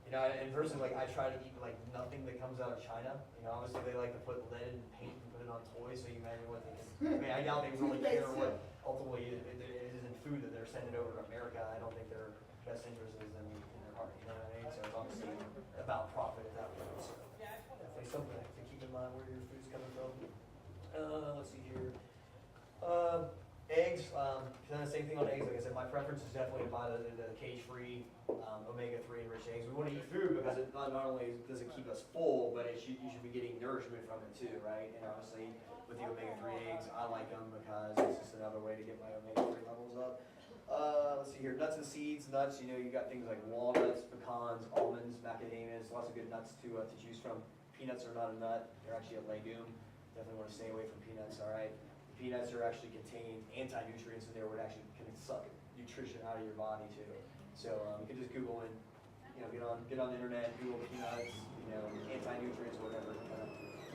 You know, and versus like I try to eat like nothing that comes out of China. You know, obviously they like to put lead and paint and put it on toys, so you imagine what they can. I mean, I doubt they really care what ultimately it is in food that they're sending over to America. I don't think their best interest is in their heart. You know what I mean? So it's obviously about profit at that point. So definitely something to keep in mind where your food's coming from. Let's see here. Eggs, kind of same thing on eggs. Like I said, my preference is definitely to buy the cage-free, omega-3 enriched eggs. We want to eat food because it not only does it keep us full, but you should be getting nourishment from it too, right? And obviously, with the omega-3 eggs, I like them because it's just another way to get my omega-3 levels up. Let's see here, nuts and seeds. Nuts, you know, you got things like walnuts, pecans, almonds, macadamias, lots of good nuts to choose from. Peanuts are not a nut; they're actually a legume. Definitely want to stay away from peanuts. All right. Peanuts are actually contain anti-nutrients in there, would actually can suck nutrition out of your body too. So you can just Google and get on the internet, Google peanuts, anti-nutrients, whatever.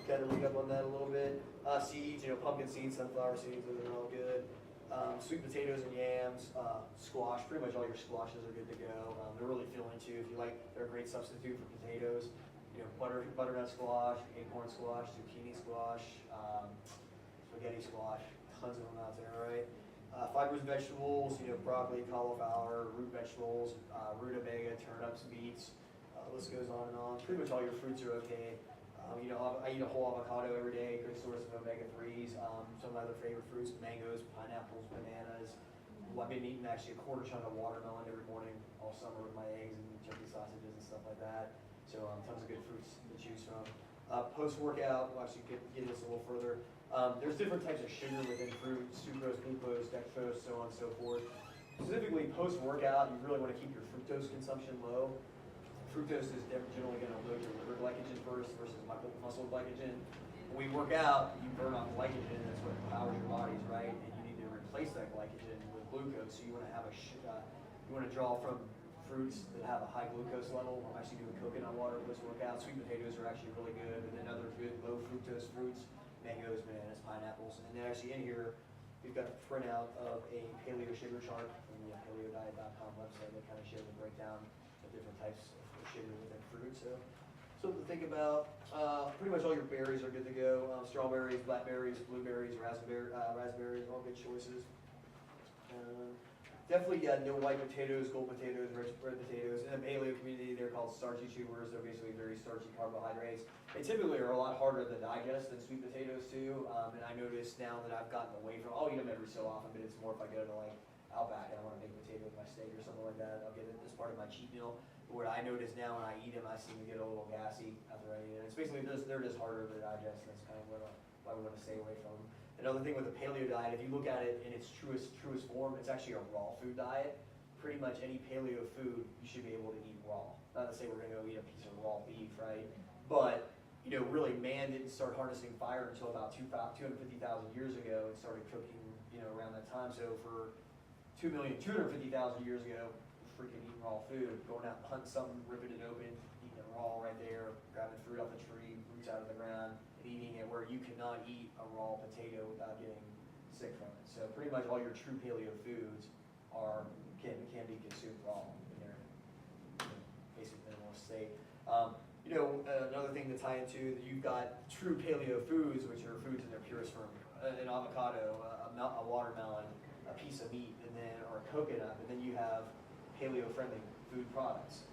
Kind of read up on that a little bit. Seeds, pumpkin seeds, sunflower seeds, those are all good. Sweet potatoes and yams, squash. Pretty much all your squashes are good to go. They're really filling too. If you like, they're a great substitute for potatoes. Butternut squash, acorn squash, zucchini squash. Spaghetti squash, tons of them out there, right? Fibrous vegetables, broccoli, cauliflower, root vegetables, rutabaga, turnips, beets, the list goes on and on. Pretty much all your fruits are okay. I eat a whole avocado every day, great source of omega-3s. Some of my other favorite fruits, mangoes, pineapples, bananas. I've been eating actually a quarter chunk of watermelon every morning all summer with my eggs and turkey sausages and stuff like that. So tons of good fruits to choose from. Post-workout, we'll actually get this a little further. There's different types of sugar within fruit, sucrose, glucose, dextrose, so on and so forth. Specifically, post-workout, you really want to keep your fructose consumption low. Fructose is generally going to load your liver glycogen first versus muscle glycogen. When we work out, you burn off glycogen, that's what powers your bodies, right? And you need to replace that glycogen with glucose. So you want to have you want to draw from fruits that have a high glucose level. I'm actually doing coconut water post-workout. Sweet potatoes are actually really good, and then other good low fructose fruits. Mangoes, bananas, pineapples, and then actually in here, we've got a printout of a paleo sugar chart from the paleodiet.com website that kind of shows a breakdown of different types of sugar within fruit. So something to think about. Pretty much all your berries are good to go. Strawberries, blackberries, blueberries, raspberries, all good choices. Definitely no white potatoes, gold potatoes, red potatoes. In the paleo community, they're called starchy tubers. They're basically very starchy carbohydrates. They typically are a lot harder to digest than sweet potatoes too. And I notice now that I've gotten away from, I'll eat them every so often, but it's more if I go to like Outback and I want to make a potato with my steak or something like that, I'll get it as part of my cheat meal. But what I notice now when I eat them, I seem to get a little gassy after I eat it. It's basically they're just harder to digest, and that's kind of why we want to stay away from them. Another thing with the paleo diet, if you look at it in its truest form, it's actually a raw food diet. Pretty much any paleo food you should be able to eat raw. Not to say we're going to go eat a piece of raw beef, right? But really, man didn't start harnessing fire until about 250,000 years ago and started cooking, around that time. So for 250,000 years ago, freaking eating raw food, going out and hunting something, ripping it open, eating it raw right there, grabbing fruit off the tree, roots out of the ground, and eating it where you cannot eat a raw potato without getting sick from it. So pretty much all your true paleo foods can be consumed raw in their basic minimalist state. Another thing to tie into, you've got true paleo foods, which are foods in their purest form. An avocado, a watermelon, a piece of meat, or a coconut, and then you have paleo-friendly food products.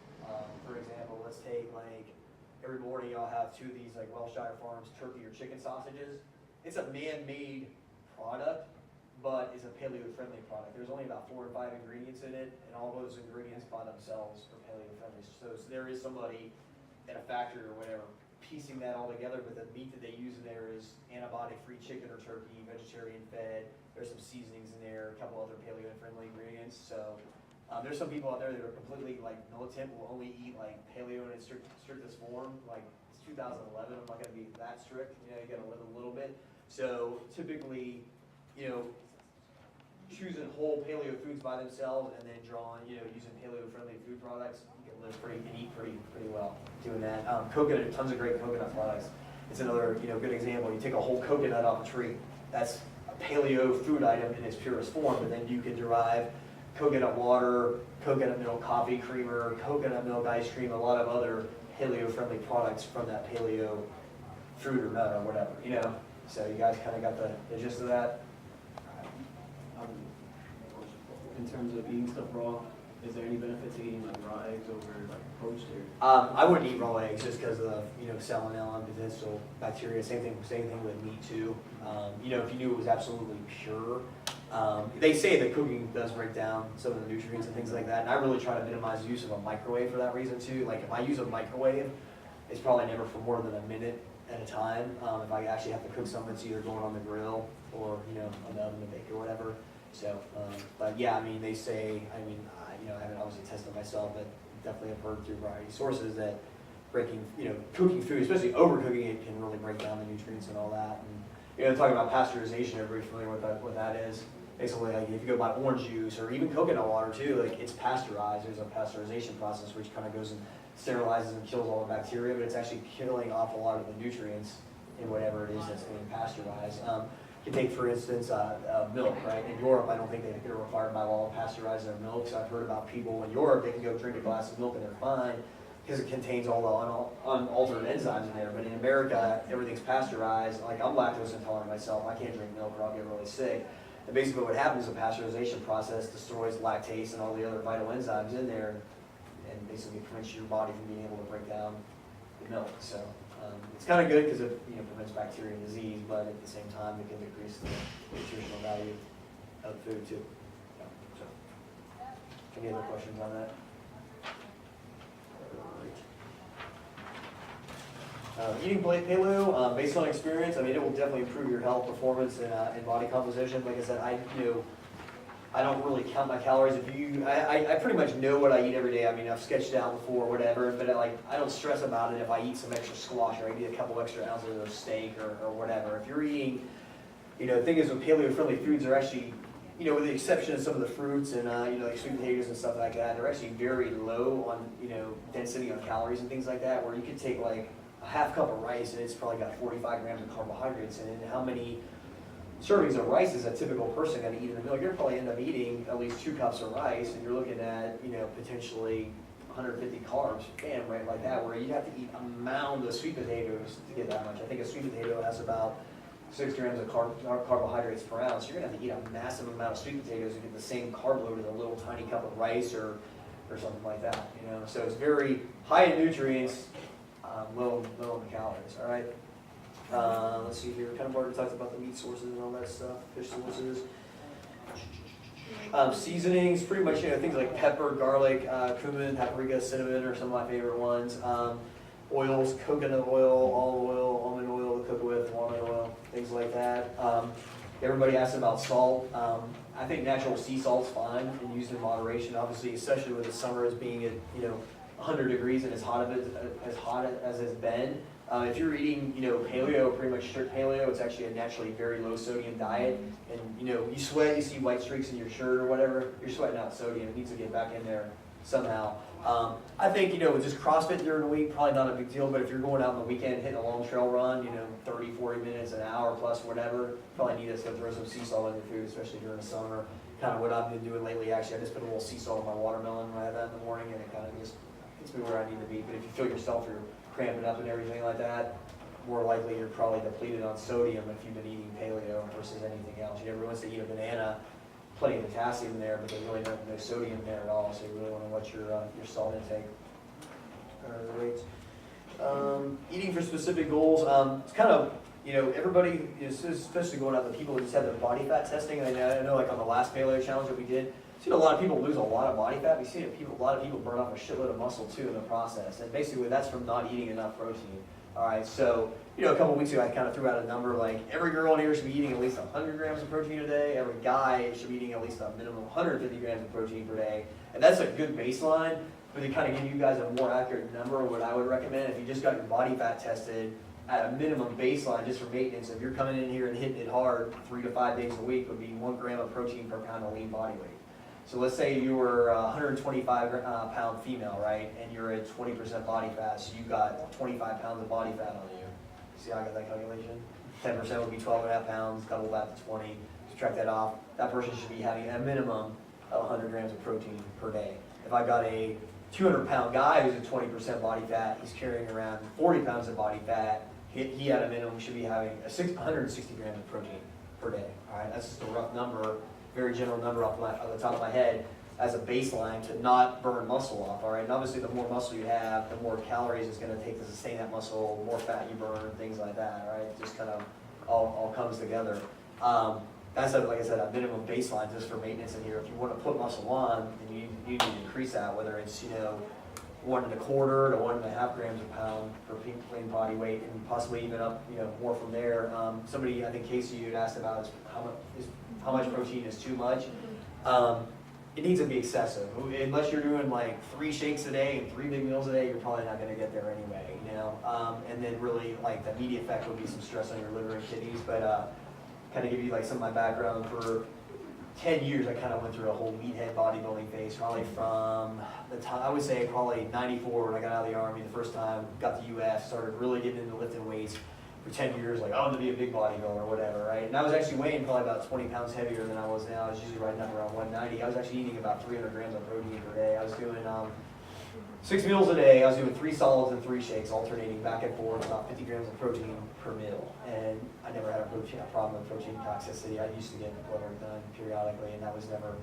For example, let's take every morning I'll have two of these Welshire Farms turkey or chicken sausages. It's a man-made product, but it's a paleo-friendly product. There's only about 4 or 5 ingredients in it, and all those ingredients by themselves are paleo-friendly. So there is somebody at a factory or whatever piecing that all together, but the meat that they use in there is antibiotic-free chicken or turkey, vegetarian-fed. There's some seasonings in there, a couple other paleo-friendly ingredients. So there's some people out there that are completely militant, will only eat paleo in its strictest form. It's 2011, I'm not going to be that strict. You got to live a little bit. So typically, choosing whole paleo foods by themselves and then using paleo-friendly food products, you can live and eat pretty well doing that. Coconut, tons of great coconut products. It's another good example. You take a whole coconut off a tree. That's a paleo food item in its purest form, but then you can derive coconut water, coconut milk coffee creamer, coconut milk ice cream, a lot of other paleo-friendly products from that paleo fruit or nut or whatever, you know? So you guys kind of got the gist of that? In terms of eating stuff raw, is there any benefit to eating like raw eggs over like poached or? I wouldn't eat raw eggs just because of salmonella and potential bacteria. Same thing with meat too. If you knew it was absolutely pure, they say that cooking does break down some of the nutrients and things like that. And I really try to minimize the use of a microwave for that reason too. Like if I use a microwave, it's probably never for more than a minute at a time. If I actually have to cook something, it's either going on the grill or an oven to bake or whatever. So, but yeah, they say, I haven't obviously tested myself, but definitely have heard through a variety of sources that cooking food, especially overcooking it, can really break down the nutrients and all that. And, talking about pasteurization, everybody's familiar with what that is. Basically, like if you go buy orange juice or even coconut water too, like it's pasteurized. There's a pasteurization process which kind of goes and sterilizes and kills all the bacteria, but it's actually killing off a lot of the nutrients in whatever it is that's being pasteurized. You take, for instance, milk, right? In Europe, I don't think they're required by law to pasteurize their milk. So I've heard about people in Europe, they can go drink a glass of milk and they're fine because it contains all the unaltered enzymes in there. But in America, everything's pasteurized. Like I'm lactose intolerant myself. I can't drink milk or I'll get really sick. And basically what happens is the pasteurization process destroys lactase and all the other vital enzymes in there and basically prevents your body from being able to break down the milk. So it's kind of good because it prevents bacteria and disease, but at the same time it can decrease the nutritional value of food too. So, any other questions on that? Eating paleo, based on experience, it will definitely improve your health, performance, and body composition. Like I said, I don't really count my calories. I pretty much know what I eat every day. I've sketched it out before, whatever. But I don't stress about it if I eat some extra squash or I eat a couple extra ounces of steak or whatever. If you're eating, the thing is with paleo-friendly foods are actually, with the exception of some of the fruits and like sweet potatoes and stuff like that, they're actually very low on density on calories and things like that. Where you could take like a half cup of rice and it's probably got 45 grams of carbohydrates in it. And how many servings of rice is a typical person going to eat in a meal? You're going to probably end up eating at least 2 cups of rice, and you're looking at potentially 150 carbs, bam, right like that. Where you have to eat a mound of sweet potatoes to get that much. I think a sweet potato has about 6 grams of carbohydrates per ounce. You're going to have to eat a massive amount of sweet potatoes to get the same carb load as a little tiny cup of rice or something like that. So it's very high in nutrients, low in the calories. All right. Let's see here. Kind of already talked about the meat sources and all that stuff, fish sources. Seasonings, pretty much things like pepper, garlic, cumin, paprika, cinnamon are some of my favorite ones. Oils, coconut oil, olive oil, almond oil to cook with, walnut oil, things like that. Everybody asks about salt. I think natural sea salt's fine and used in moderation. Obviously, especially with the summer as being at 100 degrees and as hot as it's been. If you're eating, paleo, pretty much strict paleo, it's actually a naturally very low sodium diet. And, you sweat, you see white streaks in your shirt or whatever, you're sweating out sodium. It needs to get back in there somehow. I think, with just CrossFit during the week, probably not a big deal, but if you're going out on the weekend, hitting a long trail run, 30, 40 minutes, an hour plus, whatever, probably need to throw some sea salt in your food, especially during the summer. Kind of what I've been doing lately, actually. I just put a little sea salt in my watermelon when I have that in the morning, and it kind of just gets me where I need to be. But if you feel yourself, you're cramping up and everything like that, more likely you're probably depleted on sodium if you've been eating paleo versus anything else. Everyone wants to eat a banana, plenty of potassium there, but there's really no sodium there at all, so you really want to watch your salt intake. All right. Eating for specific goals, it's kind of, everybody, especially going out, the people who just had their body fat testing. I know like on the last paleo challenge that we did, seen a lot of people lose a lot of body fat. We've seen a lot of people burn off a shitload of muscle too in the process. And basically that's from not eating enough protein. All right, so a couple of weeks ago I kind of threw out a number like every girl in here should be eating at least 100 grams of protein a day. Every guy should be eating at least a minimum of 150 grams of protein per day. And that's a good baseline, but to kind of give you guys a more accurate number, what I would recommend if you just got your body fat tested at a minimum baseline just for maintenance, if you're coming in here and hitting it hard 3 to 5 days a week, would be 1 gram of protein per pound of lean body weight. So let's say you were a 125 pound female, right? And you're at 20% body fat, so you got 25 pounds of body fat on you. See how I got that calculation? 10% would be 12.5 pounds, double that to 20. Subtract that off. That person should be having a minimum of 100 grams of protein per day. If I got a 200-pound guy who's at 20% body fat, he's carrying around 40 pounds of body fat, he at a minimum should be having 160 grams of protein per day. All right, that's just a rough number, very general number off the top of my head as a baseline to not burn muscle off. All right, and obviously the more muscle you have, the more calories it's going to take to sustain that muscle, the more fat you burn, things like that. All right, it just kind of all comes together. That's like I said, a minimum baseline just for maintenance in here. If you want to put muscle on, then you need to increase that, whether it's 1.25 to 1.5 grams a pound per plain body weight, and possibly even up more from there. Somebody, I think Casey, you had asked about how much protein is too much. It needs to be excessive. Unless you're doing like 3 shakes a day and 3 big meals a day, you're probably not going to get there anyway. And then really like the immediate effect will be some stress on your liver and kidneys. But kind of give you like some of my background. For 10 years, I kind of went through a whole meathead bodybuilding phase, probably from the time, I would say probably 94 when I got out of the Army the first time, got to the US, started really getting into lifting weights. For 10 years, like, I want to be a big bodybuilder or whatever, right? And I was actually weighing probably about 20 pounds heavier than I was now. I was usually riding up around 190. I was actually eating about 300 grams of protein per day. I was doing 6 meals a day. I was doing 3 solids and 3 shakes, alternating back and forth, about 50 grams of protein per meal. And I never had a problem with protein toxicity. I used to get blood work done periodically, and that was never